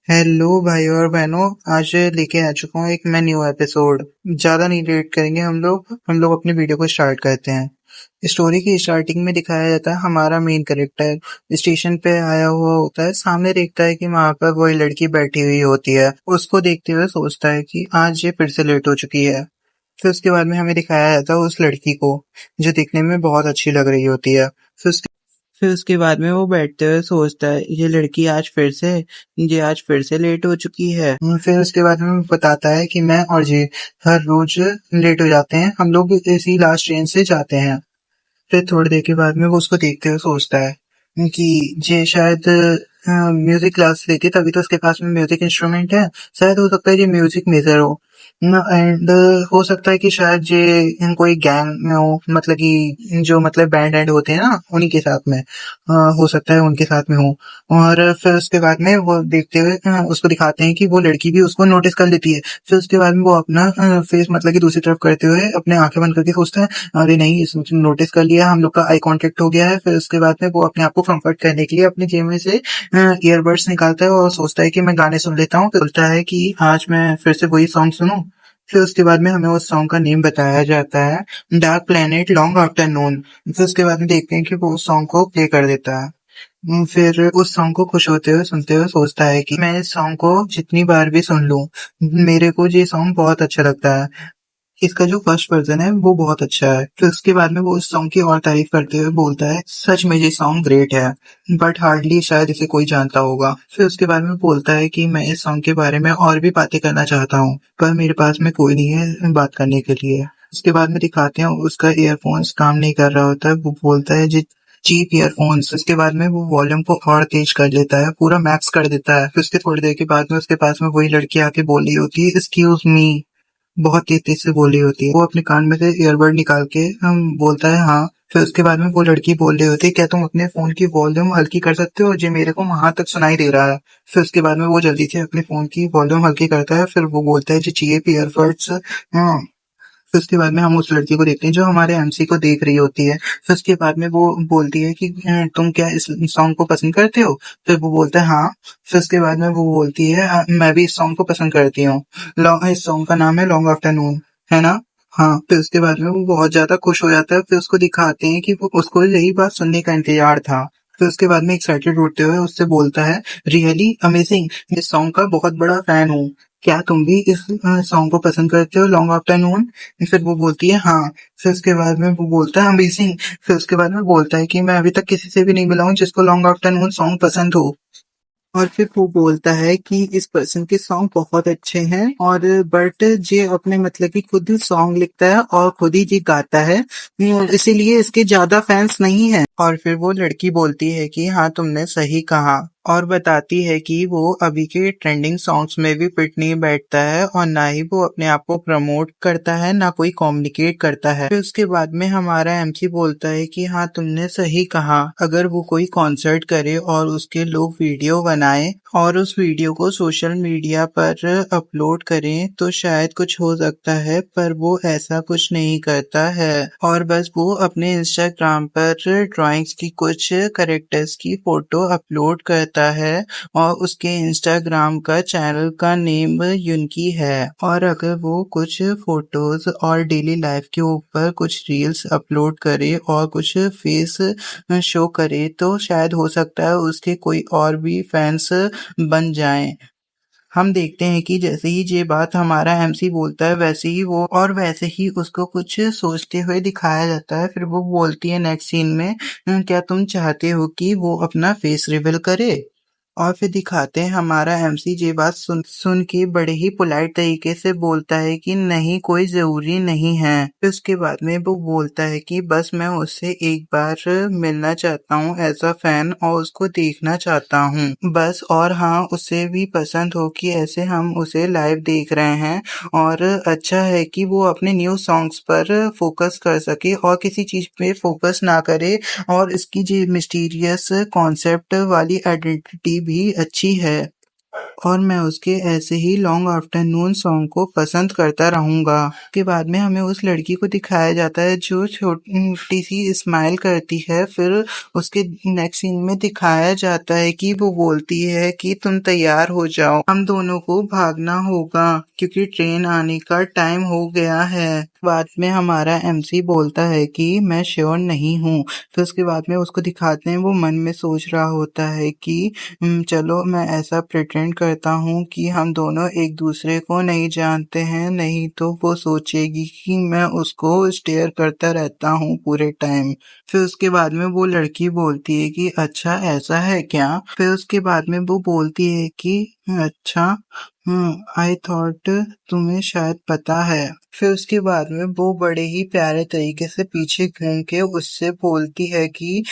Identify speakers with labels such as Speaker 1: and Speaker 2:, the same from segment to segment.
Speaker 1: Hello भाई और बहनों। आज लेके आ चुका हूँ एक मैं न्यू एपिसोड। ज्यादा नहीं लेट करेंगे हम लोग अपनी वीडियो को स्टार्ट करते हैं। स्टोरी की स्टार्टिंग में दिखाया जाता है हमारा मेन कैरेक्टर स्टेशन पे आया हुआ होता है। सामने देखता है कि वहां पर वही लड़की बैठी हुई होती है। उसको देखते हुए सोचता है कि आज ये फिर से लेट हो चुकी है। फिर उसके बाद में हमें दिखाया जाता है उस लड़की को जो दिखने में बहुत अच्छी लग रही होती है। फिर उसके बाद में वो बैठते हुए सोचता है ये आज फिर से लेट हो चुकी है। फिर उसके बाद में वो बताता है कि मैं और ये हर रोज लेट हो जाते हैं। हम लोग इसी लास्ट ट्रेन से जाते हैं। फिर थोड़ी देर के बाद में वो उसको देखते हुए सोचता है कि ये शायद म्यूजिक क्लास लेती है, तभी तो उसके पास में म्यूजिक इंस्ट्रूमेंट है। शायद हो सकता है ये म्यूजिक मेजर हो। एंड हो सकता है कि शायद ये कोई गैंग में हो, मतलब कि जो मतलब बैंड एंड होते हैं ना उन्हीं के साथ में हो सकता है उनके साथ में हो। और फिर उसके बाद में वो देखते हुए उसको दिखाते हैं कि वो लड़की भी उसको नोटिस कर लेती है। फिर उसके बाद में वो अपना फेस मतलब कि दूसरी तरफ करते हुए अपने आंखें बंद करके सोचता है अरे नहीं, इसने नोटिस कर लिया, हम लोग का आई कांटेक्ट हो गया है। फिर उसके बाद में वो अपने आप को कंफर्ट करने के लिए अपनी जेब में से ईयरबड्स निकालता है और सोचता है कि मैं गाने सुन लेता हूँ। फिर सोचता है कि आज मैं फिर से वही सॉन्ग सुनूं। फिर उसके बाद में हमें उस सॉन्ग का नेम बताया जाता है डार्क प्लेनेट लॉन्ग आफ्टरनून। फिर उसके बाद में देखते हैं कि वो उस सॉन्ग को प्ले कर देता है। फिर उस सॉन्ग को खुश होते हुए सुनते हुए सोचता है कि मैं इस सॉन्ग को जितनी बार भी सुन लूं, मेरे को ये सॉन्ग बहुत अच्छा लगता है। इसका जो फर्स्ट वर्जन है वो बहुत अच्छा है। फिर उसके बाद में वो उस सॉन्ग की और तारीफ करते हुए बोलता है सच में ये सॉन्ग ग्रेट है, बट हार्डली शायद इसे कोई जानता होगा। फिर उसके बाद में बोलता है कि मैं इस सॉन्ग के बारे में और भी बातें करना चाहता हूँ, पर मेरे पास में कोई नहीं है बात करने के लिए। उसके बाद में दिखाते हैं उसका ईयरफोन्स काम नहीं कर रहा होता है। वो बोलता है जी चीप ईयरफोन्स। उसके बाद में वो वॉल्यूम को और तेज कर लेता है, पूरा मैक्स कर देता है। फिर उसके थोड़ी देर के बाद में उसके पास में वही लड़की आके बोल रही होती है एक्सक्यूज मी, बहुत तेज-तेज से बोली होती है। वो अपने कान में से ईयरबड निकाल के बोलता है हाँ। फिर उसके बाद में वो लड़की बोल रही होती है क्या तुम अपने फोन की वॉल्यूम हल्की कर सकते हो, जी मेरे को वहां तक सुनाई दे रहा है। फिर उसके बाद में वो जल्दी से अपने फोन की वॉल्यूम हल्की करता है। फिर वो बोलता है जी चाहिए ईयरबड्स। हाँ। फिर उसके बाद में हम उस लड़की को देखते हैं जो हमारे एमसी को देख रही होती है। फिर उसके बाद में वो बोलती है कि तुम क्या इस सॉन्ग को पसंद करते हो? फिर वो बोलता है हाँ। फिर उसके बाद में वो बोलती है मैं भी इस सॉन्ग को पसंद करती हूँ। इस सॉन्ग का नाम है लॉन्ग आफ्टरनून, है ना? हाँ। फिर उसके बाद में वो बहुत ज्यादा खुश हो जाता है। फिर उसको दिखाते हैं कि वो उसको यही बात सुनने का इंतजार था। फिर उसके बाद में एक्साइटेड होते हुए उससे बोलता है रियली अमेजिंग, इस सॉन्ग का बहुत बड़ा फैन हूँ। क्या तुम भी इस सॉन्ग को पसंद करते हो लॉन्ग आफ्टरनून? फिर वो बोलती है हाँ। फिर उसके बाद में वो बोलता है अमेजिंग। फिर उसके बाद में बोलता है कि मैं अभी तक किसी से भी नहीं मिला हूँ जिसको लॉन्ग आफ्टरनून सॉन्ग पसंद हो। और फिर वो बोलता है कि इस पर्सन के सॉन्ग बहुत अच्छे हैं, और बट ये अपने मतलब कि खुद ही सॉन्ग लिखता है और खुद ही ये गाता है, इसीलिए इसके ज्यादा फैंस नहीं है। और फिर वो लड़की बोलती है कि हाँ तुमने सही कहा, और बताती है कि वो अभी के ट्रेंडिंग सॉन्ग्स में भी फिट नहीं बैठता है और ना ही वो अपने आप को प्रमोट करता है, ना कोई कम्युनिकेट करता है। फिर उसके बाद में हमारा एमसी बोलता है कि हाँ तुमने सही कहा, अगर वो कोई कॉन्सर्ट करे और उसके लोग वीडियो बनाए और उस वीडियो को सोशल मीडिया पर अपलोड करें तो शायद कुछ हो सकता है, पर वो ऐसा कुछ नहीं करता है और बस वो अपने इंस्टाग्राम पर ड्राइंग्स की कुछ करेक्टर्स की फोटो अपलोड करता है और उसके इंस्टाग्राम का चैनल का नेम यूनकी है। और अगर वो कुछ फोटोज और डेली लाइफ के ऊपर कुछ रील्स अपलोड करे और कुछ फेस शो करे तो शायद हो सकता है उसके कोई और भी फैंस बन जाएं। हम देखते हैं कि जैसे ही ये बात हमारा एमसी बोलता है वैसे ही उसको कुछ सोचते हुए दिखाया जाता है। फिर वो बोलती है नेक्स्ट सीन में क्या तुम चाहते हो कि वो अपना फेस रिवील करे? और फिर दिखाते हैं हमारा एमसी ये बात सुन सुन के बड़े ही पोलाइट तरीके से बोलता है कि नहीं कोई जरूरी नहीं है। फिर उसके बाद में वो बोलता है कि बस मैं उससे एक बार मिलना चाहता हूँ एज अ फैन और उसको देखना चाहता हूँ बस। और हाँ उसे भी पसंद हो कि ऐसे हम उसे लाइव देख रहे हैं, और अच्छा है कि वो अपने न्यू सॉन्ग्स पर फोकस कर सके और किसी चीज पे फोकस ना करे। और इसकी जो मिस्टीरियस कॉन्सेप्ट वाली आइडेंटिटी भी अच्छी है। और मैं उसके ऐसे ही लॉन्ग आफ्टरनून सॉन्ग को पसंद करता रहूंगा। के बाद में हमें उस लड़की को दिखाया जाता है जो छोटी सी स्माइल करती है। फिर उसके नेक्स्ट सीन में दिखाया जाता है कि वो बोलती है कि तुम तैयार हो जाओ, हम दोनों को भागना होगा क्योंकि ट्रेन आने का टाइम हो गया है। बाद में हमारा एमसी बोलता है कि मैं श्योर नहीं हूँ। फिर उसके बाद में उसको दिखाते हैं, वो मन में सोच रहा होता है कि चलो मैं ऐसा प्रिटेंड करता हूँ कि हम दोनों एक दूसरे को नहीं जानते हैं, नहीं तो वो सोचेगी कि मैं उसको स्टेयर करता रहता हूँ पूरे टाइम। फिर उसके बाद में वो लड़की बोलती है कि अच्छा ऐसा है क्या। फिर उसके बाद में वो बोलती है कि अच्छा, आई थॉट तुम्हें शायद पता है। फिर उसके बाद में वो बड़े ही प्यारे तरीके से पीछे घूम के उससे बोलती है कि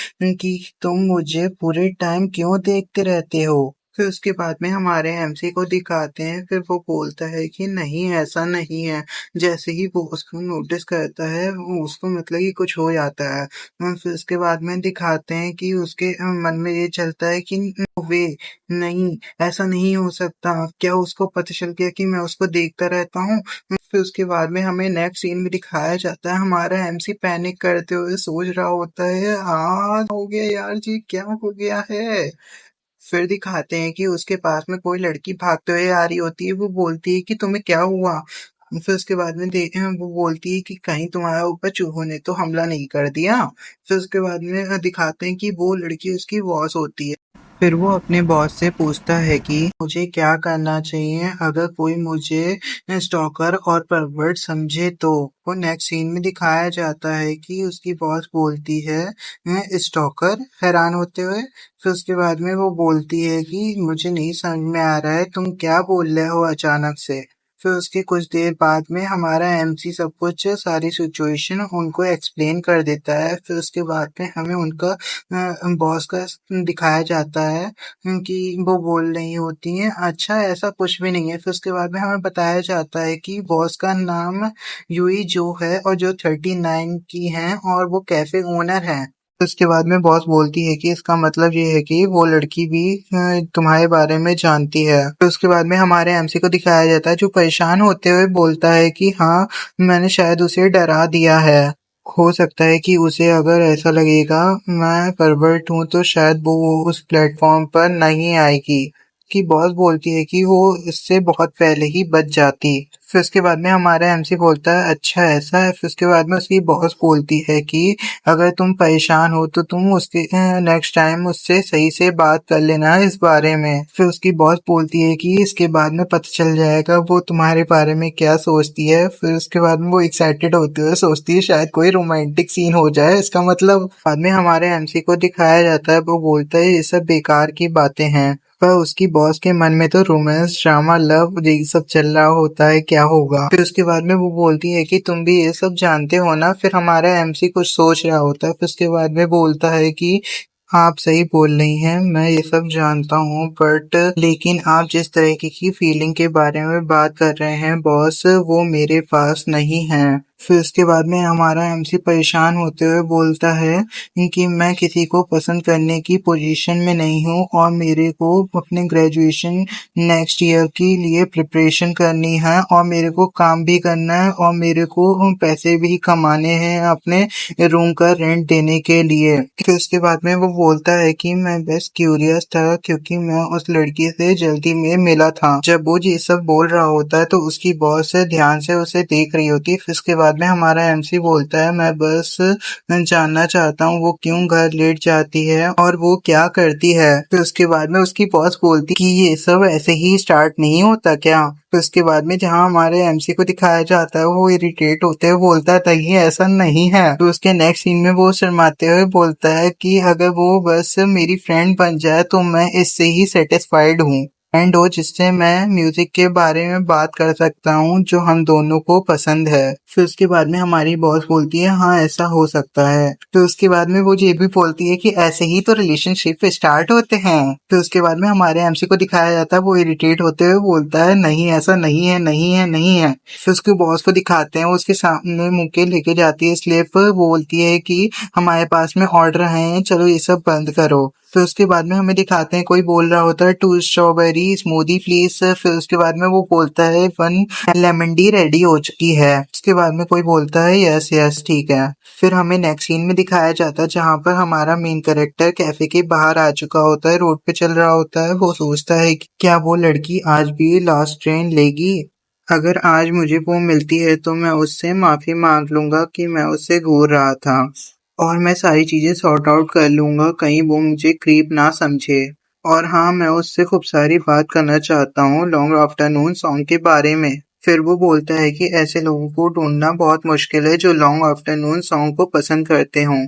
Speaker 1: तुम मुझे पूरे टाइम क्यों देखते रहते हो। फिर उसके बाद में हमारे एमसी को दिखाते हैं। फिर वो बोलता है कि नहीं ऐसा नहीं है। जैसे ही वो उसको नोटिस करता है वो उसको मतलब कि कुछ हो जाता है। फिर उसके बाद में दिखाते हैं कि उसके मन में ये चलता है कि नो वे, नहीं ऐसा नहीं हो सकता। क्या उसको पता चल गया कि मैं उसको देखता रहता हूँ। फिर उसके बाद में हमें नेक्स्ट सीन में दिखाया जाता है, हमारा एमसी पैनिक करते हुए सोच रहा होता है हाँ हो गया यार जी, क्या हो गया है। फिर दिखाते हैं कि उसके पास में कोई लड़की भागते हुए आ रही होती है। वो बोलती है कि तुम्हें क्या हुआ। फिर उसके बाद में वो बोलती है कि कहीं तुम्हारे ऊपर चूहों ने तो हमला नहीं कर दिया। फिर उसके बाद में दिखाते हैं कि वो लड़की उसकी बॉस होती है। फिर वो अपने बॉस से पूछता है कि मुझे क्या करना चाहिए अगर कोई मुझे स्टॉकर और परवर्ट समझे तो। वो नेक्स्ट सीन में दिखाया जाता है कि उसकी बॉस बोलती है स्टॉकर, हैरान होते हुए। फिर उसके बाद में वो बोलती है कि मुझे नहीं समझ में आ रहा है तुम क्या बोल रहे हो अचानक से। फिर उसके कुछ देर बाद में हमारा एमसी सब कुछ सारी सिचुएशन उनको एक्सप्लेन कर देता है। फिर उसके बाद में हमें उनका बॉस का दिखाया जाता है कि वो बोल रही होती हैं अच्छा ऐसा कुछ भी नहीं है। फिर उसके बाद में हमें बताया जाता है कि बॉस का नाम यूई जो है और जो 39 की हैं और वो कैफे ओनर हैं। उसके बाद में बॉस बोलती है कि इसका मतलब ये है कि वो लड़की भी तुम्हारे बारे में जानती है। तो उसके बाद में हमारे एमसी को दिखाया जाता है जो परेशान होते हुए बोलता है कि हाँ मैंने शायद उसे डरा दिया है। हो सकता है कि उसे अगर ऐसा लगेगा मैं परवर्ट हूँ तो शायद वो उस प्लेटफॉर्म पर नहीं आएगी। कि बॉस बोलती है कि वो इससे बहुत पहले ही बच जाती। फिर उसके बाद में हमारा एमसी बोलता है अच्छा ऐसा है। फिर उसके बाद में उसकी बॉस बोलती है कि अगर तुम परेशान हो तो तुम उसके नेक्स्ट टाइम उससे सही से बात कर लेना इस बारे में। फिर उसकी बॉस बोलती है कि इसके बाद में पता चल जाएगा वो तुम्हारे बारे में क्या सोचती है। फिर उसके बाद में वो एक्साइटेड होते हुए सोचती है शायद कोई रोमांटिक सीन हो जाए इसका मतलब। बाद में हमारे एमसी को दिखाया जाता है, वो बोलता है ये सब बेकार की बातें हैं। पर उसकी बॉस के मन में तो रोमांस ड्रामा लव यही सब चल रहा होता है, क्या होगा। फिर उसके बाद में वो बोलती है कि तुम भी ये सब जानते हो ना। फिर हमारा एमसी कुछ सोच रहा होता है। फिर उसके बाद में बोलता है कि आप सही बोल रही हैं, मैं ये सब जानता हूँ बट लेकिन आप जिस तरीके की फीलिंग के बारे में बात कर रहे हैं बॉस वो मेरे पास नहीं है। फिर उसके बाद में हमारा एमसी परेशान होते हुए बोलता है कि मैं किसी को पसंद करने की पोजीशन में नहीं हूँ और मेरे को अपने ग्रेजुएशन नेक्स्ट ईयर के लिए प्रिपरेशन करनी है और मेरे को काम भी करना है और मेरे को पैसे भी कमाने हैं अपने रूम का रेंट देने के लिए। फिर उसके बाद में वो बोलता है कि मैं बस क्यूरियस था क्योंकि मैं उस लड़की से जल्दी में मिला था। जब वो ये सब बोल रहा होता है तो उसकी बॉस ध्यान से उसे देख रही होती है। फिर उसके बाद में हमारा एमसी बोलता है मैं बस जानना चाहता हूँ वो क्यों घर लेट जाती है और वो क्या करती है। फिर उसके बाद में उसकी बॉस बोलती कि ये सब ऐसे ही स्टार्ट नहीं होता क्या। फिर उसके बाद में जहाँ हमारे एमसी को दिखाया जाता है वो इरिटेट होते हुए बोलता है नहीं ऐसा नहीं है। तो उसके नेक्स्ट सीन में वो शर्माते हुए बोलता है कि अगर वो बस मेरी फ्रेंड बन जाए तो मैं इससे ही सेटिस्फाइड हूँ एंड हो जिससे मैं म्यूजिक के बारे में बात कर सकता हूँ जो हम दोनों को पसंद है। फिर उसके बाद में हमारी बॉस बोलती है हाँ ऐसा हो सकता है। फिर उसके बाद में वो ये भी बोलती है कि ऐसे ही तो रिलेशनशिप स्टार्ट होते हैं। फिर उसके बाद में हमारे एमसी को दिखाया जाता है वो इरिटेट होते हुए बोलता है नहीं ऐसा नहीं है नहीं है नहीं है। फिर उसके बॉस को दिखाते हैं, वो उसके सामने मुंह के लेके जाती है स्लेब, वो बोलती है कि हमारे पास में ऑर्डर हैं चलो ये सब बंद करो। फिर उसके बाद में हमें दिखाते हैं कोई बोल रहा होता है 2 स्ट्रॉबेरी स्मूदी प्लीज। फिर उसके बाद में वो बोलता है 1 लेमन टी रेडी हो चुकी है। उसके बाद में कोई बोलता है यस यस ठीक है। फिर हमें नेक्स्ट सीन में दिखाया जाता है जहाँ पर हमारा मेन कैरेक्टर कैफे के बाहर आ चुका होता है, रोड पे चल रहा होता है। वो सोचता है कि क्या वो लड़की आज भी लास्ट ट्रेन लेगी। अगर आज मुझे वो मिलती है तो मैं उससे माफी मांग लूंगा कि मैं उससे घूर रहा था, और मैं सारी चीजें सॉर्ट आउट कर लूंगा, कहीं वो मुझे क्रीप ना समझे। और हाँ, मैं उससे खूब सारी बात करना चाहता हूँ लॉन्ग आफ्टरनून सॉन्ग के बारे में। फिर वो बोलता है कि ऐसे लोगों को ढूंढना बहुत मुश्किल है जो लॉन्ग आफ्टरनून सॉन्ग को पसंद करते हों।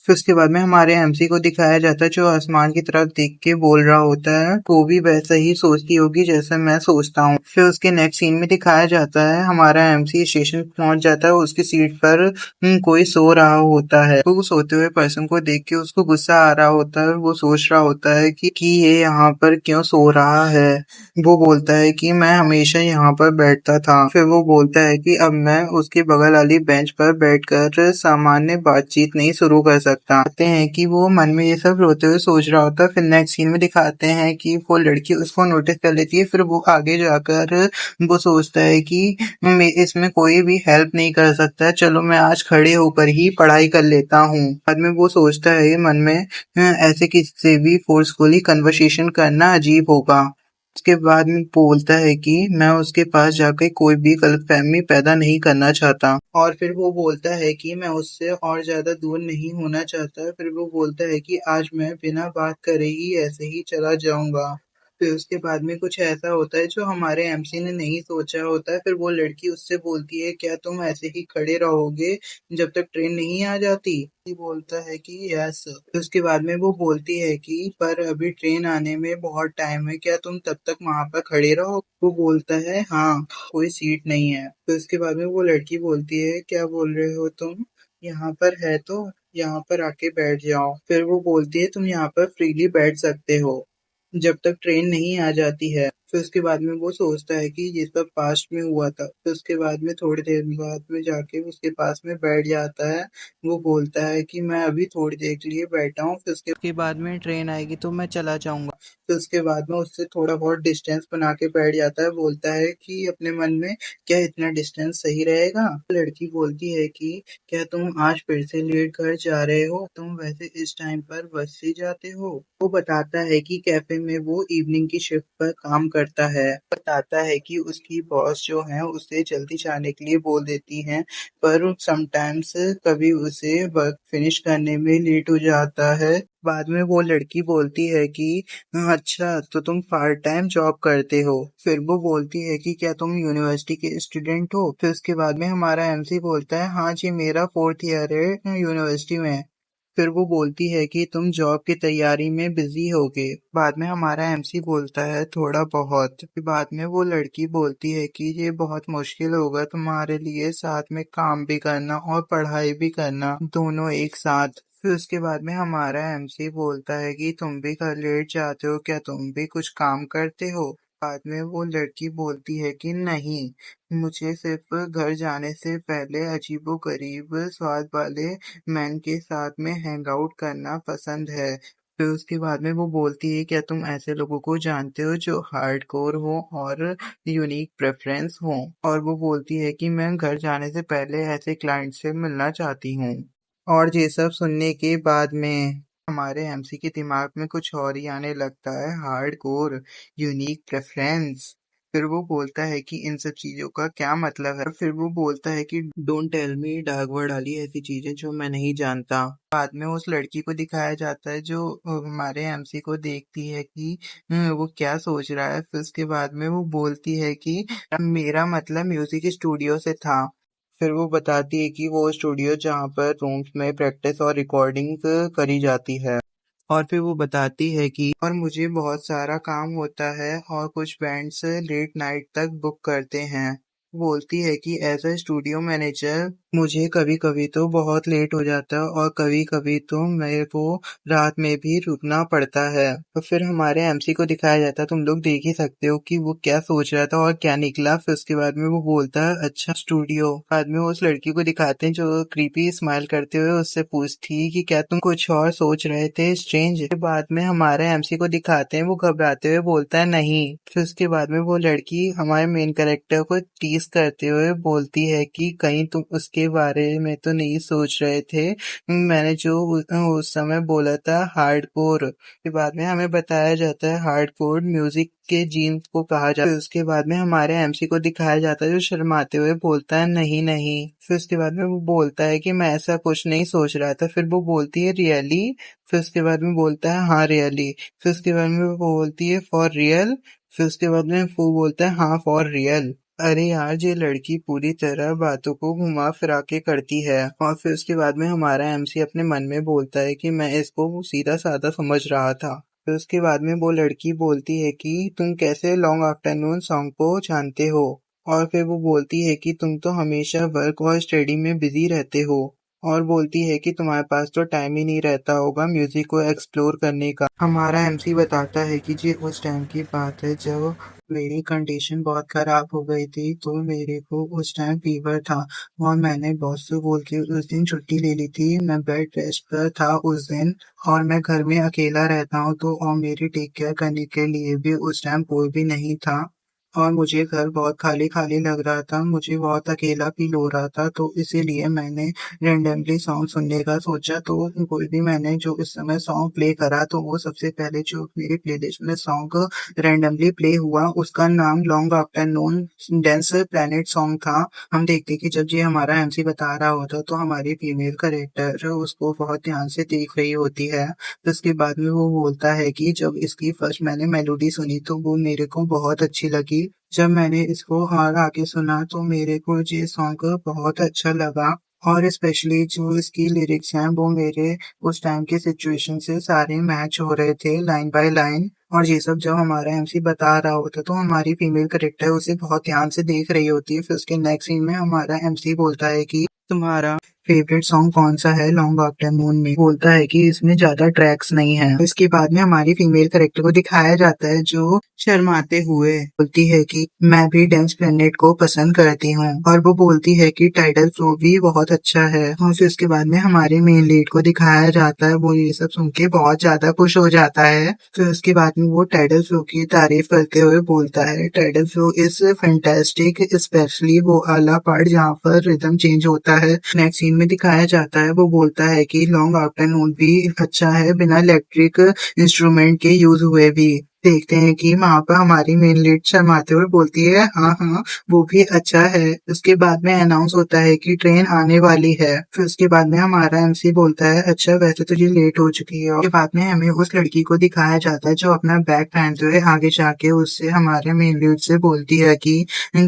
Speaker 1: फिर उसके बाद में हमारे एमसी को दिखाया जाता है जो आसमान की तरफ देख के बोल रहा होता है वो भी वैसा ही सोचती होगी जैसे मैं सोचता हूँ। फिर उसके नेक्स्ट सीन में दिखाया जाता है हमारा एमसी स्टेशन पहुंच जाता है, उसकी सीट पर कोई सो रहा होता है। तो वो सोते हुए पर्सन को देख के उसको गुस्सा आ रहा होता है। वो सोच रहा होता है कि ये यहाँ पर क्यों सो रहा है। वो बोलता है कि मैं हमेशा यहाँ पर बैठता था। फिर वो बोलता है कि अब मैं उसके बगल वाली बेंच पर बैठकर सामान्य बातचीत नहीं शुरू कर सकता। कहते हैं कि वो मन में ये सब रोते हुए सोच रहा होता है। फिर नेक्स्ट सीन में दिखाते हैं कि वो लड़की उसको नोटिस कर लेती है। फिर वो आगे जाकर वो सोचता है कि इसमें कोई भी हेल्प नहीं कर सकता, चलो मैं आज खड़े होकर ही पढ़ाई कर लेता हूँ। बाद में वो सोचता है मन में ऐसे किसी से भी फोर्सफुली कन्वर्सेशन करना अजीब होगा। उसके बाद में बोलता है कि मैं उसके पास जाकर कोई भी गलतफहमी पैदा नहीं करना चाहता, और फिर वो बोलता है कि मैं उससे और ज्यादा दूर नहीं होना चाहता। फिर वो बोलता है कि आज मैं बिना बात करे ही ऐसे ही चला जाऊंगा। फिर उसके बाद में कुछ ऐसा होता है जो हमारे एमसी ने नहीं सोचा होता है। फिर वो लड़की उससे बोलती है क्या तुम ऐसे ही खड़े रहोगे जब तक ट्रेन नहीं आ जाती। बोलता है कि यस। फिर उसके बाद में वो बोलती है कि पर अभी ट्रेन आने में बहुत टाइम है, क्या तुम तब तक वहां पर खड़े रहो। वो बोलता है हाँ, कोई सीट नहीं है। फिर उसके बाद में वो लड़की बोलती है क्या बोल रहे हो तुम, यहाँ पर है तो यहाँ पर आके बैठ जाओ। फिर वो बोलती है तुम यहाँ पर फ्रीली बैठ सकते हो जब तक ट्रेन नहीं आ जाती है। फिर उसके बाद में वो सोचता है कि ये सब पास्ट में हुआ था। फिर उसके बाद में थोड़ी देर बाद में जाके उसके पास में बैठ जाता है। वो बोलता है कि मैं अभी थोड़ी देर के लिए बैठा हूँ, फिर उसके बाद में ट्रेन आएगी तो मैं चला जाऊंगा। फिर उसके बाद में उससे थोड़ा बहुत डिस्टेंस बना के बैठ जाता है। बोलता है कि अपने मन में क्या इतना डिस्टेंस सही रहेगा। लड़की बोलती है कि क्या तुम आज फिर से लेट घर जा रहे हो, तुम वैसे इस टाइम पर बस से जाते हो। वो बताता है कि कैफे में वो इवनिंग की शिफ्ट पर काम करता है। बताता है कि उसकी बॉस जो है उसे जल्दी जाने के लिए बोल देती हैं, पर समटाइम्स कभी उसे वर्क फिनिश करने में लेट हो जाता है। बाद में वो लड़की बोलती है कि अच्छा तो तुम पार्ट टाइम जॉब करते हो। फिर वो बोलती है कि क्या तुम यूनिवर्सिटी के स्टूडेंट हो। फिर उसके बाद में हमारा एमसी बोलता है हाँ जी, मेरा 4th ईयर है यूनिवर्सिटी में। फिर वो बोलती है कि तुम जॉब की तैयारी में बिजी होगे। बाद में हमारा एमसी बोलता है थोड़ा बहुत। फिर बाद में वो लड़की बोलती है कि ये बहुत मुश्किल होगा तुम्हारे लिए साथ में काम भी करना और पढ़ाई भी करना दोनों एक साथ। फिर उसके बाद में हमारा एमसी बोलता है कि तुम भी घर लेट जाते हो, क्या तुम भी कुछ काम करते हो। बाद में वो लड़की बोलती है कि नहीं, मुझे सिर्फ घर जाने से पहले अजीबोगरीब स्वाद वाले मैन के साथ में हैंग आउट करना पसंद है। फिर उसके बाद में वो बोलती है क्या तुम ऐसे लोगों को जानते हो जो हार्डकोर हो और यूनिक प्रेफरेंस हो। और वो बोलती है कि मैं घर जाने से पहले ऐसे क्लाइंट से मिलना चाहती हूँ। और ये सब सुनने के बाद में हमारे एमसी के दिमाग में कुछ और ही आने लगता है, हार्डकोर, यूनिक प्रेफरेंस। फिर वो बोलता है कि इन सब चीजों का क्या मतलब है। फिर वो बोलता है कि don't tell me dark word वाली ऐसी चीजें जो मैं नहीं जानता। बाद में उस लड़की को दिखाया जाता है जो हमारे एमसी को देखती है कि वो क्या सोच रहा है। फिर उसके बाद में वो बोलती है कि मेरा मतलब म्यूजिक स्टूडियो से था। फिर वो बताती है कि वो स्टूडियो जहाँ पर रूम्स में प्रैक्टिस और रिकॉर्डिंग करी जाती है। और फिर वो बताती है कि और मुझे बहुत सारा काम होता है और कुछ बैंड्स लेट नाइट तक बुक करते हैं। बोलती है कि एज अ स्टूडियो मैनेजर मुझे कभी-कभी तो बहुत लेट हो जाता है और कभी-कभी तो मेरे को रात में भी रुकना पड़ता है। तो फिर हमारे एमसी को दिखाया जाता है, तुम लोग देख ही सकते हो कि वो क्या सोच रहा था और क्या निकला। फिर उसके बाद में वो बोलता है अच्छा स्टूडियो। बाद में वो उस लड़की को दिखाते हैं जो क्रीपी स्माइल करते हुए उससे पूछती है कि क्या तुम कुछ और सोच रहे थे स्ट्रेंज। के बाद में हमारे एमसी को दिखाते हैं, वो घबराते हुए बोलता है नहीं। फिर उसके बाद में वो लड़की हमारे मेन कैरेक्टर को टीज करते हुए बोलती है कि कहीं तुम उसके बारे में तो नहीं सोच रहे थे, मैंने जो उस समय बोला था हार्डकोर। के बाद में हमें बताया जाता है हार्डकोर म्यूजिक के जीन को कहा जाता है। फिर उसके बाद में हमारे एमसी को दिखाया जाता है जो शर्माते हुए बोलता है नहीं नहीं। फिर उसके बाद में वो बोलता है कि मैं ऐसा कुछ नहीं सोच रहा था। फिर वो बोलती है रियली। फिर उसके बाद में बोलता है हाँ रियली। फिर उसके बाद में वो बोलती है फॉर रियल। फिर उसके बाद में वो बोलता है हाँ फॉर रियल। अरे यार ये लड़की पूरी तरह बातों को घुमा फिरा के करती है। और फिर उसके बाद में हमारा एमसी अपने मन में बोलता है कि मैं इसको सीधा साधा समझ रहा था। फिर उसके बाद में वो लड़की बोलती है कि तुम कैसे लॉन्ग आफ्टरनून सॉन्ग को जानते हो। और फिर वो बोलती है कि तुम तो हमेशा वर्क और स्टडी में बिजी रहते हो। और बोलती है कि तुम्हारे पास तो टाइम ही नहीं रहता होगा म्यूजिक को एक्सप्लोर करने का। हमारा एमसी बताता है कि जी उस टाइम की बात है जब मेरी कंडीशन बहुत खराब हो गई थी, तो मेरे को उस टाइम फीवर था और मैंने बॉस से बोल के उस दिन छुट्टी ले ली थी। मैं बेड रेस्ट पर था उस दिन और मैं घर में अकेला रहता हूँ, तो और मेरी टेक केयर करने के लिए भी उस टाइम कोई भी नहीं था। और मुझे घर बहुत खाली खाली लग रहा था, मुझे बहुत अकेला फील हो रहा था, तो इसीलिए मैंने रैंडमली सॉन्ग सुनने का सोचा। तो कोई भी मैंने जो इस समय सॉन्ग प्ले करा, तो वो सबसे पहले जो मेरी प्लेलिस्ट में सॉन्ग रैंडमली प्ले हुआ उसका नाम long afternoon dense planet song था। हम देखते कि जब ये हमारा एमसी बता रहा होता तो हमारी फीमेल करेक्टर उसको बहुत ध्यान से देख रही होती है। तो उसके बाद में वो बोलता है कि जब इसकी फर्स्ट मैंने मेलोडी सुनी तो वो मेरे को बहुत अच्छी लगी। जब मैंने इसको और आगे सुना तो मेरे को ये सॉन्ग बहुत अच्छा लगा। और स्पेशली जो इसकी लिरिक्स हैं वो मेरे उस टाइम के सिचुएशन से सारे मैच हो रहे थे लाइन बाय लाइन। और ये सब जब हमारा एमसी बता रहा होता तो हमारी फीमेल करेक्टर उसे बहुत ध्यान से देख रही होती है। फिर उसके नेक्स्ट सीन में हमारा एमसी बोलता है कि तुम्हारा फेवरेट सॉन्ग कौन सा है लॉन्ग आफ्टरनून में। बोलता है कि इसमें ज्यादा ट्रैक्स नहीं है। इसके बाद में हमारी फीमेल कैरेक्टर को दिखाया जाता है जो शर्माते हुए बोलती है कि मैं भी डेंस प्लेनेट को पसंद करती हूँ। और वो बोलती है कि टाइटल फ्लो भी बहुत अच्छा है। और फिर उसके बाद में हमारे मेन लीड को दिखाया जाता है, वो ये सब सुन के बहुत ज्यादा खुश हो जाता है। फिर उसके बाद में वो टाइटल फ्लो की तारीफ करते हुए बोलता है title flow is fantastic, specially वो वाला पार्ट जहाँ पर रिदम चेंज होता है। नेक्स्ट सीन में दिखाया जाता है, वो बोलता है कि लॉन्ग आफ्टरनून भी अच्छा है बिना इलेक्ट्रिक इंस्ट्रूमेंट के यूज हुए भी। देखते हैं कि वहां पर हमारी मेन लीड शर्माते हुए बोलती है हाँ हाँ वो भी अच्छा है। उसके बाद में अनाउंस होता है कि ट्रेन आने वाली है। फिर उसके बाद में हमारा एमसी बोलता है अच्छा वैसे तो ये लेट हो चुकी है। उसके बाद में हमें उस लड़की को दिखाया जाता है जो अपना बैग पहनते हुए आगे जाके उससे हमारे मेन लीड से बोलती है कि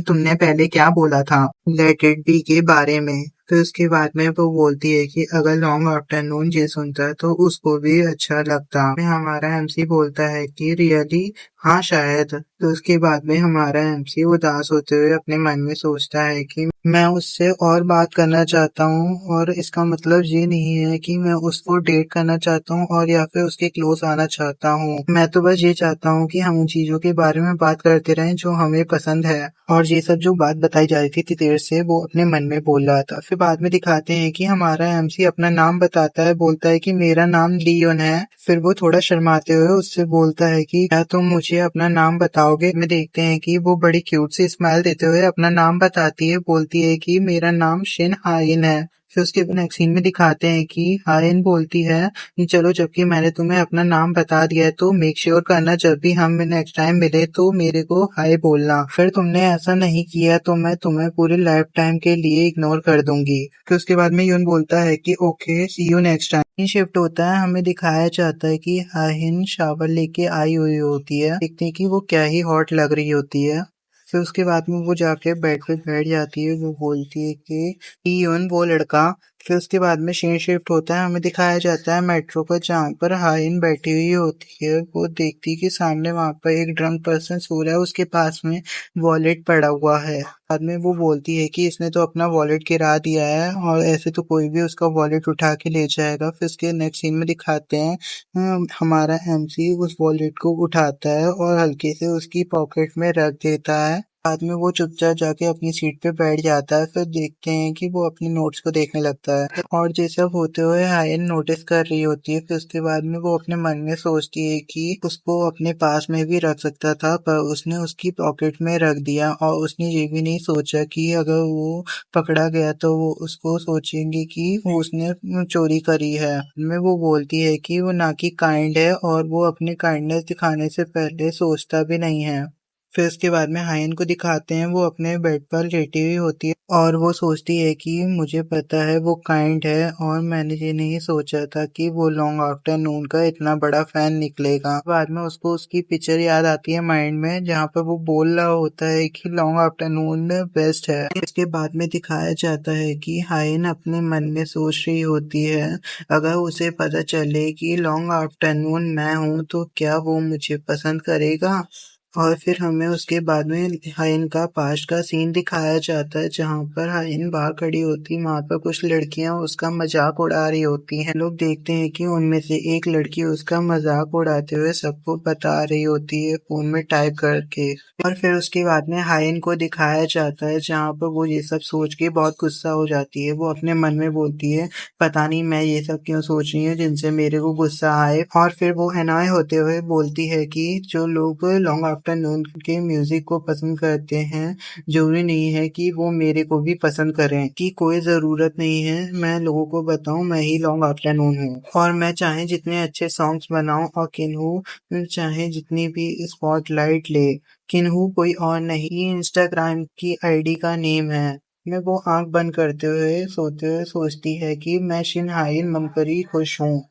Speaker 1: तुमने पहले क्या बोला था लेट इट बी के बारे में। फिर उसके बाद में वो बोलती है कि अगर लॉन्ग आफ्टरनून ये सुनता है तो उसको भी अच्छा लगता। फिर हमारा एमसी बोलता है कि रियली हाँ शायद। तो उसके बाद में हमारा एमसी उदास होते हुए अपने मन में सोचता है कि मैं उससे और बात करना चाहता हूँ और इसका मतलब ये नहीं है कि मैं उसको डेट करना चाहता हूँ और या फिर उसके क्लोज आना चाहता हूँ। मैं तो बस ये चाहता हूँ कि हम उन चीजों के बारे में बात करते रहें जो हमें पसंद है। और ये सब जो बात बताई जा रही थी इतनी देर से वो अपने मन में बोल रहा था। फिर बाद में दिखाते हैं कि हमारा एमसी अपना नाम बताता है, बोलता है कि मेरा नाम लियोन है। फिर वो थोड़ा शर्माते हुए उससे बोलता है कि क्या तुम मुझे अपना नाम बताओगे। में देखते हैं कि वो बड़ी क्यूट सी स्माइल देते हुए अपना नाम बताती है, बोलती है कि मेरा नाम शिन हाइन है। फिर उसके नेक्स्ट सीन में दिखाते हैं कि हाइन बोलती है कि चलो जबकि मैंने तुम्हें अपना नाम बता दिया है तो मेक श्योर करना जब भी हम नेक्स्ट टाइम मिले तो मेरे को हाय बोलना। फिर तुमने ऐसा नहीं किया तो मैं तुम्हें पूरे लाइफ टाइम के लिए इग्नोर कर दूंगी। फिर उसके बाद में यून बोलता है कि okay see you next time. Shift होता है, हमें दिखाया जाता है कि हाइन शावर लेके आई हुई होती है। देखते हैं कि वो क्या ही हॉट लग रही होती है। फिर उसके बाद में वो जाके बेड पे बैठ जाती है। वो बोलती है कि यून वो लड़का फिर उसके बाद में सीन शिफ्ट होता है, हमें दिखाया जाता है मेट्रो पर जहाँ पर हाइन बैठी हुई होती है। वो देखती है कि सामने वहां पर एक ड्रंक पर्सन सो रहा है, उसके पास में वॉलेट पड़ा हुआ है। बाद में वो बोलती है कि इसने तो अपना वॉलेट गिरा दिया है और ऐसे तो कोई भी उसका वॉलेट उठा के ले जाएगा। फिर उसके नेक्स्ट सीन में दिखाते हैं हमारा एमसी उस वॉलेट को उठाता है और हल्के से उसकी पॉकेट में रख देता है। बाद में वो चुपचाप जाके अपनी सीट पे बैठ जाता है। फिर देखते हैं कि वो अपने नोट्स को देखने लगता है और ये सब होते हुए आयन नोटिस कर रही होती है। फिर उसके बाद में वो अपने मन में सोचती है कि उसको अपने पास में भी रख सकता था, पर उसने उसकी पॉकेट में रख दिया और उसने ये भी नहीं सोचा कि अगर वो पकड़ा गया तो वो उसको सोचेंगे कि वो उसने चोरी करी है। में वो बोलती है कि वो ना कि काइंड है और वो अपनी काइंडनेस दिखाने से पहले सोचता भी नहीं है। फिर उसके बाद में हाइन को दिखाते हैं, वो अपने बेड पर लेटी हुई होती है और वो सोचती है कि मुझे पता है वो काइंड है और मैंने ये नहीं सोचा था कि वो लॉन्ग आफ्टरनून का इतना बड़ा फैन निकलेगा। बाद में उसको उसकी पिक्चर याद आती है माइंड में, जहाँ पर वो बोल रहा होता है कि लॉन्ग आफ्टरनून बेस्ट है। इसके बाद में दिखाया जाता है कि हाइन अपने मन में सोच रही होती है, अगर उसे पता चले कि लॉन्ग आफ्टरनून मैं हूँ तो क्या वो मुझे पसंद करेगा। और फिर हमें उसके बाद में हाइन का पास्ट का सीन दिखाया जाता है, जहाँ पर हाइन बाहर खड़ी होती है। वहां पर कुछ लड़कियां उसका मजाक उड़ा रही होती हैं। लोग देखते हैं कि उनमें से एक लड़की उसका मजाक उड़ाते हुए सबको बता रही होती है फोन में टाइप करके। और फिर उसके बाद में हाइन को दिखाया जाता है, जहाँ पर वो ये सब सोच के बहुत गुस्सा हो जाती है। वो अपने मन में बोलती है, पता नहीं मैं ये सब क्यों सोच रही हूँ जिनसे मेरे को गुस्सा आए। और फिर वो एनॉय होते हुए बोलती है कि जो लोग लॉन्ग आफ्टरनून के म्यूजिक को पसंद करते हैं, जरूरी नहीं है कि वो मेरे को भी पसंद करें, कि कोई जरूरत नहीं है मैं लोगों को बताऊं मैं ही लॉन्ग आफ्टरनून हूँ और मैं चाहे जितने अच्छे सॉन्ग्स बनाऊं और किन्हू चाहे जितनी भी स्पॉटलाइट ले, किन्हू कोई और नहीं इंस्टाग्राम की आईडी का नेम है। मैं वो आंख बंद करते हुए सोते हुए सोचती है कि मैं शिनहाइन ममपरी खुश हूँ,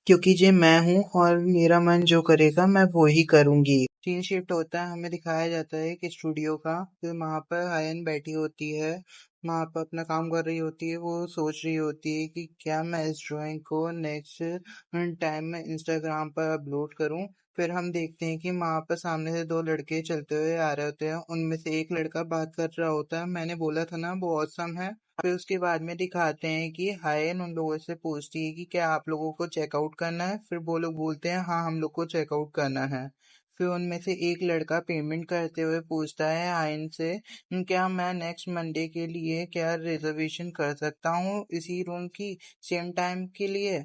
Speaker 1: क्योंकि ये मैं हूँ और मेरा मन जो करेगा मैं वो ही करूंगी। सीन शिफ्ट होता है, हमें दिखाया जाता है कि स्टूडियो का, फिर वहां पर हायन बैठी होती है, वहां पर अपना काम कर रही होती है। वो सोच रही होती है कि क्या मैं इस ड्राइंग को नेक्स्ट टाइम में इंस्टाग्राम पर अपलोड करूं। फिर हम देखते हैं कि वहां पर सामने से दो लड़के चलते हुए आ रहे होते हैं, उनमें से एक लड़का बात कर रहा होता है, मैंने बोला था ना वो ऑसम है। फिर उसके बाद में दिखाते हैं कि हायन उन लोगों से पूछती है कि क्या आप लोगों को चेकआउट करना है। फिर वो लोग बोलते हैं हाँ हम लोग को चेकआउट करना है। फिर उनमें से एक लड़का पेमेंट करते हुए पूछता है हायन से, क्या मैं नेक्स्ट मंडे के लिए क्या रिजर्वेशन कर सकता हूँ इसी रूम की सेम टाइम के लिए।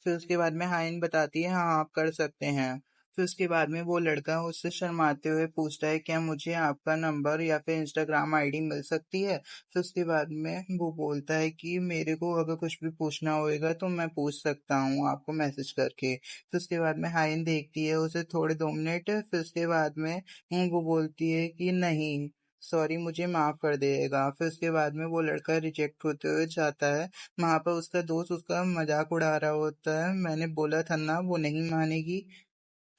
Speaker 1: फिर उसके बाद में हायन बताती है हाँ आप कर सकते हैं। फिर उसके बाद में वो लड़का उससे शर्माते हुए पूछता है क्या मुझे आपका नंबर या फिर इंस्टाग्राम आईडी मिल सकती है। फिर उसके बाद में वो बोलता है कि मेरे को अगर कुछ भी पूछना होएगा तो मैं पूछ सकता हूँ आपको मैसेज करके। फिर उसके बाद में हाइन देखती है उसे थोड़े 2 मिनट, फिर उसके बाद में वो बोलती है कि नहीं सॉरी मुझे माफ कर देगा। फिर उसके बाद में वो लड़का रिजेक्ट होते हुए जाता है। वहां पर उसका दोस्त उसका मजाक उड़ा रहा होता है, मैंने बोला था ना वो नहीं मानेगी।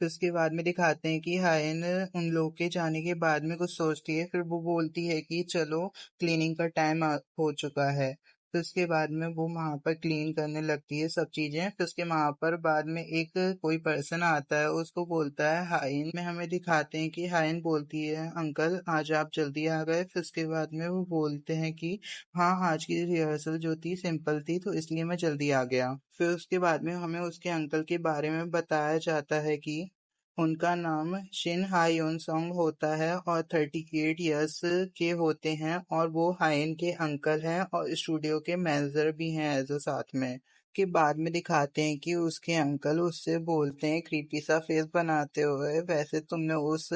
Speaker 1: फिर उसके बाद में दिखाते हैं कि हायन उन लोग के जाने के बाद में कुछ सोचती है, फिर वो बोलती है कि चलो क्लीनिंग का टाइम हो चुका है। फिर उसके बाद में वो वहां पर क्लीन करने लगती है सब चीजें। फिर उसके वहां पर बाद में एक कोई पर्सन आता है, उसको बोलता है हायन में, हमें दिखाते हैं कि हायन बोलती है अंकल आज आप जल्दी आ गए। फिर उसके बाद में वो बोलते हैं कि हाँ आज की रिहर्सल जो थी सिंपल थी तो इसलिए मैं जल्दी आ गया। फिर उसके बाद में हमें उसके अंकल के बारे में बताया जाता है कि उनका नाम शिन हायोन सॉन्ग होता है और 38 इयर्स के होते हैं और वो हायन के अंकल हैं और स्टूडियो के मैनेजर भी हैं एज अ साथ में। के बाद में दिखाते हैं कि उसके अंकल उससे बोलते हैं क्रीपी सा फेस बनाते हुए, वैसे तुमने उस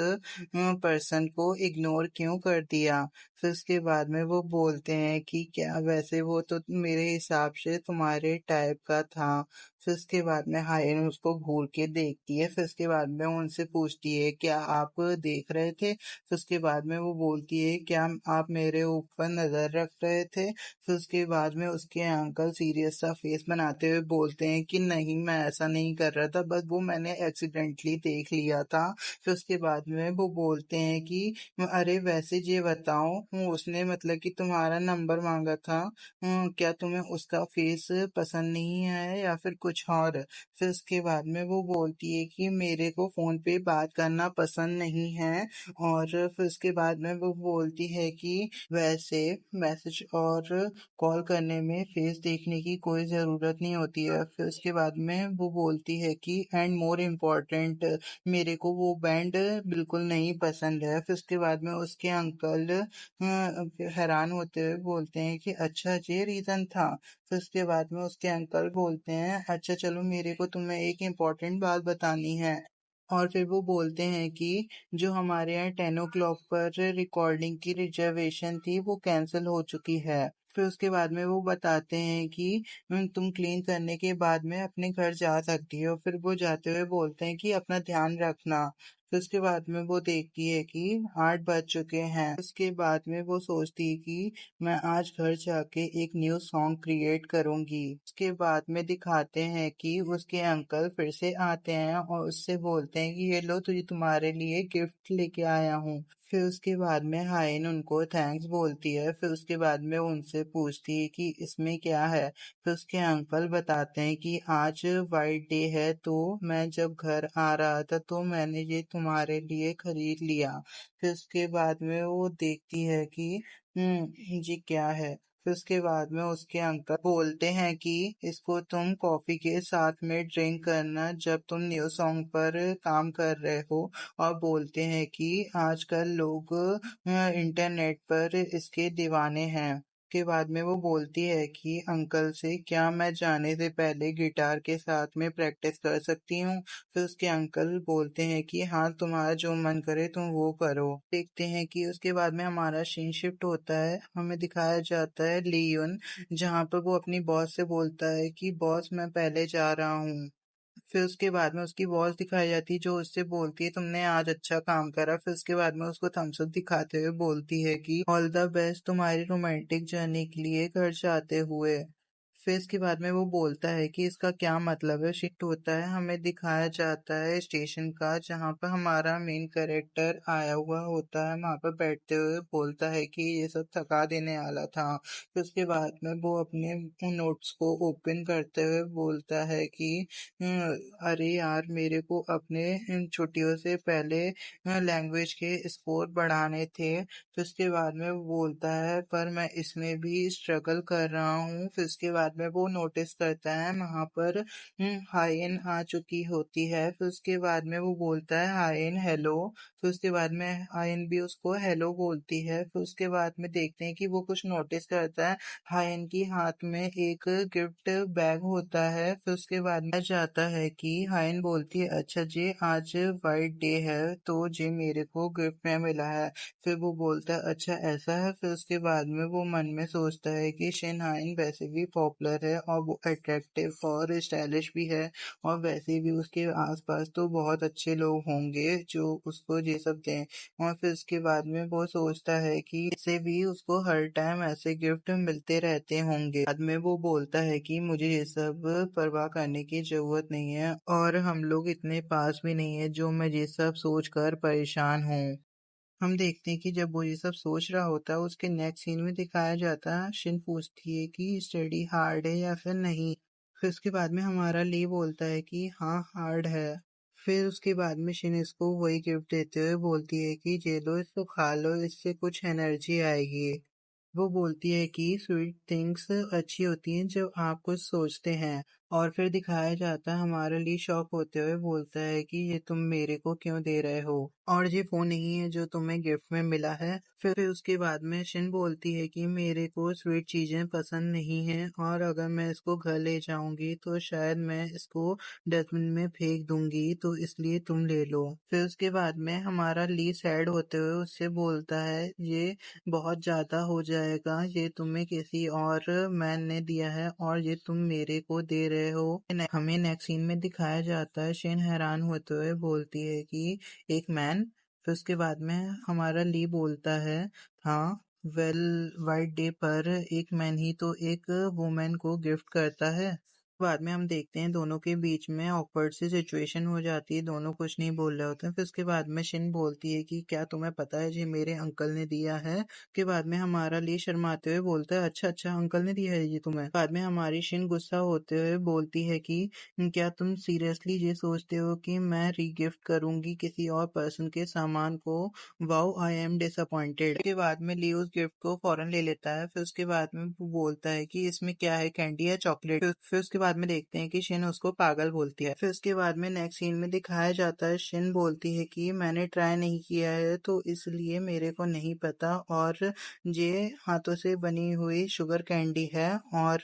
Speaker 1: पर्सन को इग्नोर क्यों कर दिया। फिर उसके बाद में वो बोलते हैं कि क्या वैसे वो तो मेरे हिसाब से तुम्हारे टाइप का था। फिर उसके बाद में हायन उसको घूर के देखती है। फिर उसके बाद में उनसे पूछती है क्या आप देख रहे थे। फिर उसके बाद में वो बोलती है क्या आप मेरे ऊपर नजर रख रहे थे। फिर उसके बाद में उसके अंकल सीरियस सा फेस बनाते हुए बोलते हैं कि नहीं, मैं ऐसा नहीं कर रहा था, बस वो मैंने एक्सीडेंटली देख लिया था। फिर उसके बाद में वो बोलते हैं कि अरे वैसे ये बताओ, उसने मतलब कि तुम्हारा नंबर मांगा था, क्या तुम्हें उसका फेस पसंद नहीं आया या फिर कुछ और। फिर उसके बाद में वो बोलती है कि मेरे को फोन पे बात करना पसंद नहीं है। और फिर उसके बाद में वो बोलती है कि वैसे मैसेज और कॉल करने में फेस देखने की कोई ज़रूरत नहीं होती है। फिर उसके बाद में वो बोलती है कि एंड मोर इम्पोर्टेंट, मेरे को वो बैंड बिल्कुल नहीं पसंद है। फिर उसके बाद में उसके अंकल हैरान होते हुए बोलते हैं कि अच्छा ये रीज़न था। फिर उसके बाद में उसके अंकल बोलते हैं अच्छा चलो, मेरे को तुम्हें एक इम्पोर्टेंट बात बतानी है। और फिर वो बोलते हैं कि जो हमारे यहाँ 10 o'clock पर रिकॉर्डिंग की रिजर्वेशन थी वो कैंसिल हो चुकी है। फिर उसके बाद में वो बताते हैं कि तुम क्लीन करने के बाद में अपने घर जा सकती हो। फिर वो जाते हुए बोलते हैं कि अपना ध्यान रखना। फिर उसके बाद में वो देखती है कि 8 बज चुके हैं। उसके बाद में वो सोचती है कि मैं आज घर जाके एक न्यू सॉन्ग क्रिएट करूंगी। उसके बाद में दिखाते हैं कि उसके अंकल फिर से आते हैं और उससे बोलते हैं कि ये लो, तुझे तुम्हारे लिए गिफ्ट लेके आया हूँ। फिर उसके बाद में हाइन उनको थैंक्स बोलती है। फिर उसके बाद में उनसे पूछती है कि इसमें क्या है। फिर उसके अंकल बताते हैं कि आज वाइट डे है, तो मैं जब घर आ रहा था तो मैंने ये तुम्हारे लिए खरीद लिया। फिर उसके बाद में वो देखती है कि ये क्या है। फिर उसके बाद में उसके अंकल बोलते हैं कि इसको तुम कॉफी के साथ में ड्रिंक करना जब तुम न्यू सॉन्ग पर काम कर रहे हो। और बोलते हैं कि आजकल लोग इंटरनेट पर इसके दीवाने हैं। के बाद में वो बोलती है कि अंकल से क्या मैं जाने से पहले गिटार के साथ में प्रैक्टिस कर सकती हूँ। फिर उसके अंकल बोलते हैं कि हाँ, तुम्हारा जो मन करे तुम वो करो। देखते हैं कि उसके बाद में हमारा सीन शिफ्ट होता है, हमें दिखाया जाता है लियोन, जहाँ पर वो अपनी बॉस से बोलता है कि बॉस मैं पहले जा रहा हूँ। फिर उसके बाद में उसकी बॉस दिखाई जाती है जो उससे बोलती है तुमने आज अच्छा काम करा। फिर उसके बाद में उसको थम्स अप दिखाते हुए बोलती है कि ऑल द बेस्ट तुम्हारी रोमांटिक जर्नी के लिए घर जाते हुए। फिर इसके बाद में वो बोलता है कि इसका क्या मतलब है। शिफ्ट होता है, हमें दिखाया जाता है स्टेशन का, जहाँ पर हमारा मेन कैरेक्टर आया हुआ होता है। वहां पर बैठते हुए बोलता है कि ये सब थका देने वाला था। फिर उसके बाद में वो अपने नोट्स को ओपन करते हुए बोलता है कि अरे यार, मेरे को अपने इन छुट्टियों से पहले लैंग्वेज के स्कोर बढ़ाने थे। फिर उसके बाद में वो बोलता है पर मैं इसमें भी स्ट्रगल कर रहा हूँ। फिर उसके बाद में वो नोटिस करता है वहां पर हायन आ चुकी होती है। फिर उसके बाद में वो बोलता है हायन हेलो। फिर उसके बाद में हायन भी उसको हेलो बोलती है। फिर उसके बाद में देखते हैं कि वो कुछ नोटिस करता है, हायन की हाथ में एक गिफ्ट बैग होता है। फिर उसके बाद में जाता है कि हायन बोलती है अच्छा जी, आज वाइट डे है तो जी मेरे को गिफ्ट में मिला है। फिर वो बोलता है अच्छा ऐसा है। फिर उसके बाद में वो मन में सोचता है कि शिन हायन वैसे भी पॉपुलर है और वो अट्रैक्टिव और स्टाइलिश भी है, और वैसे भी उसके आसपास तो बहुत अच्छे लोग होंगे जो उसको ये सब दें। और फिर उसके बाद में वो सोचता है कि इससे भी उसको हर टाइम ऐसे गिफ्ट मिलते रहते होंगे। बाद में वो बोलता है कि मुझे ये सब परवाह करने की जरूरत नहीं है और हम लोग इतने पास भी नहीं है जो मैं ये सब सोचकर परेशान हूँ। हम देखते हैं कि जब वो ये सब सोच रहा होता है, उसके नेक्स्ट सीन में दिखाया जाता है शिन पूछती है कि स्टडी हार्ड है या फिर नहीं। फिर उसके बाद में हमारा ली बोलता है कि हाँ हार्ड है। फिर उसके बाद में शिन इसको वही गिफ्ट देते हुए बोलती है कि ये लो, इसको खा लो, इससे कुछ एनर्जी आएगी। वो बोलती है कि स्वीट थिंग्स अच्छी होती हैं जब आप कुछ सोचते हैं। और फिर दिखाया जाता है हमारे लिए शॉक होते हुए बोलता है कि ये तुम मेरे को क्यों दे रहे हो, और ये फोन नहीं है जो तुम्हें गिफ्ट में मिला है। फिर उसके बाद में शिन बोलती है कि मेरे को स्वीट चीजें पसंद नहीं है और अगर मैं इसको घर ले जाऊंगी तो शायद मैं इसको डस्टबिन में फेंक दूंगी, तो इसलिए तुम ले लो। फिर उसके बाद में हमारा ली सैड होते हुए उससे बोलता है ये बहुत ज्यादा हो जाएगा, ये तुम्हें किसी और मैन ने दिया है और ये तुम मेरे को दे रहे हो। हमें नेक्स्ट सीन में दिखाया जाता है शिन हैरान होते हुए बोलती है कि एक मैन। फिर उसके बाद में हमारा ली बोलता है हाँ वेल वाइट डे पर एक मैन ही तो एक वुमेन को गिफ्ट करता है। बाद में हम देखते हैं दोनों के बीच में ऑकवर्ड सी सिचुएशन हो जाती है, दोनों कुछ नहीं बोल रहे होते हैं। फिर उसके बाद में शिन बोलती है कि क्या तुम्हें पता है जी मेरे अंकल ने दिया है। के बाद में हमारा ली शर्माते हुए बोलता है अच्छा अच्छा अंकल ने दिया है ये तुम्हें। बाद में हमारी शिन गुस्सा होते हुए बोलती है कि क्या तुम सीरियसली ये सोचते हो कि मैं रीगिफ्ट करूंगी किसी और पर्सन के सामान को। Wow I am disappointed. के बाद में ली उस गिफ्ट को फौरन ले लेता है। फिर उसके बाद में वो बोलता है कि इसमें क्या है, कैंडी या चॉकलेट। फिर उसके बाद में देखते हैं कि शिन उसको पागल बोलती है। फिर उसके बाद में नेक्स्ट सीन में दिखाया जाता है शिन बोलती है कि मैंने ट्राई नहीं किया है तो इसलिए मेरे को नहीं पता, और ये हाथों से बनी हुई शुगर कैंडी है और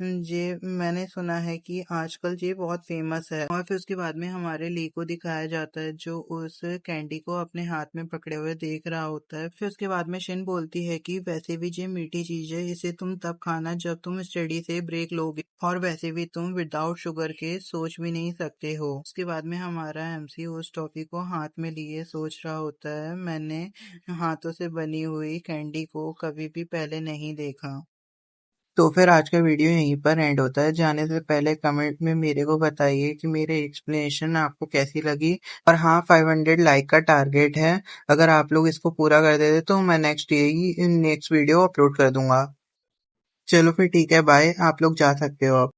Speaker 1: ये मैंने सुना है कि आजकल ये बहुत फेमस है। और फिर उसके बाद में हमारे ली को दिखाया जाता है जो उस कैंडी को अपने हाथ में पकड़े हुए देख रहा होता है। फिर उसके बाद में शिन बोलती है कि वैसे भी ये मीठी चीज है, इसे तुम तब खाना जब तुम स्टडी से ब्रेक लोगे, और वैसे भी तुम विदाउट शुगर के सोच भी नहीं सकते हो। उसके बाद में हमारा एमसी उस टॉफी को हाथ में लिए सोच रहा होता है मैंने हाथों से बनी हुई कैंडी को कभी भी पहले नहीं देखा। तो फिर आज का वीडियो यहीं पर एंड होता है। जाने से पहले कमेंट में मेरे को बताइए कि मेरे एक्सप्लेनेशन आपको कैसी लगी। और हाँ 500 लाइक का टारगेट है, अगर आप लोग इसको पूरा कर देते तो मैं नेक्स्ट वीडियो अपलोड कर दूंगा। चलो फिर ठीक है, बाय, आप लोग जा सकते हो अब।